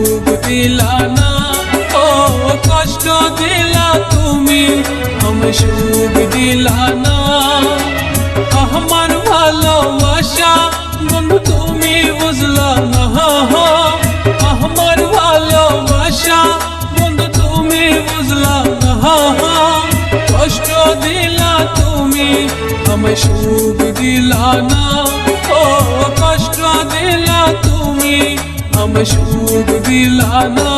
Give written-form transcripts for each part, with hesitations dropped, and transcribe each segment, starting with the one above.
সুখ দিলা না, ও কষ্ট দিলা তুমি, আমায় সুখ দিলা না। আমার ভালোবাসা বন্ধু তুমি বুঝলা না, আমার ভালোবাসা বন্ধু তুমি বুঝলা না। কষ্ট দিলা তুমি, আমায় সুখ দিলা না, ও কষ্ট দিলা তুমি, আমায় সুখ দিলা না।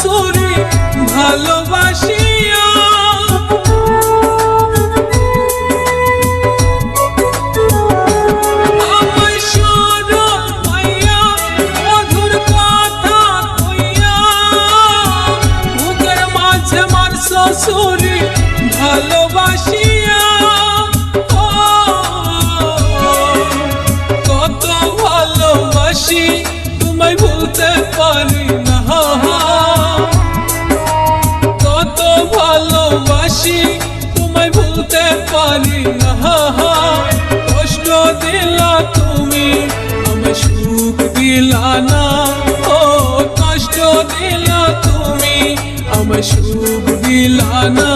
সুরি ভালোবাসিয়া আমায় সরল পাইয়া, মধুর কথা কইয়া, বুকের মাঝে মারছ ছুরি ভালোবাসিয়া। কত ভালোবাসি তোমায় ভুলতে পারি না, কত ভালোবাসি তোমায় ভুলতে পারি না। কষ্ট দিলা তুমি, আমায় সুখ দিলা না, ও কষ্ট দিলা তুমি, আমায় সুখ দিলা না।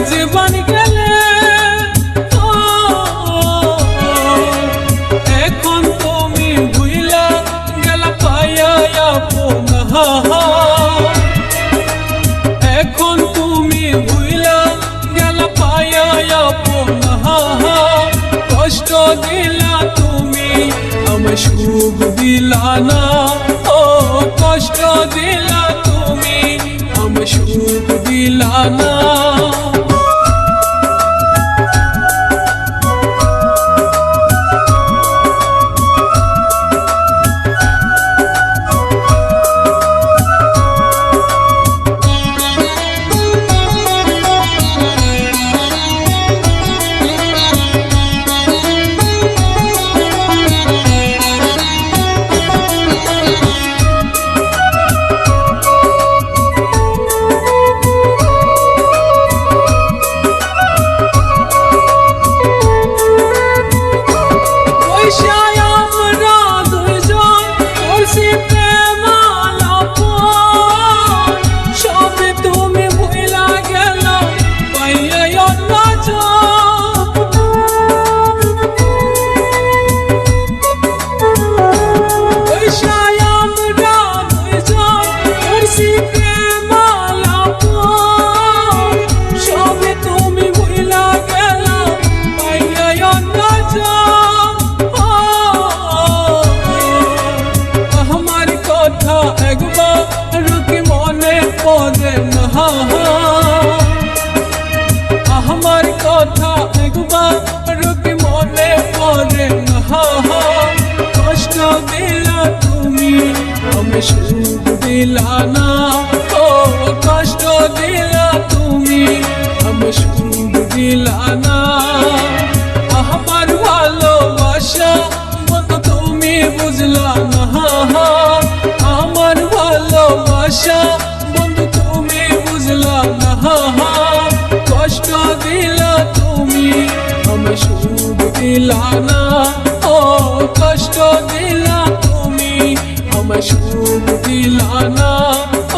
জীবন গেলে এখন তুমি ভুইলা গেলা পাইয়া আপন, এখন তুমি ভুইলা গেলা পাইয়া আপন। কষ্ট দিলা তুমি, আমায় সুখ দিলা না, ও কষ্ট দিলা তুমি, আমায় সুখ দিলা না। সুখ দিলা না, ও কষ্ট দিলা তুমি, আমি সুখ দিলা না। আমার ভালোবাসা বন্ধু তুমি বুঝলা না, আমার ভালোবাসা বন্ধু তুমি বুঝলা না। কষ্ট দিলা তুমি, আমি সুখ দিলা না, ও কষ্ট দিলা তুমি, আমি সুখ দিলা না,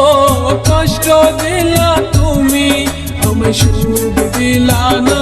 ও কষ্ট দিলা তুমি, আমি সুখ দিলা না।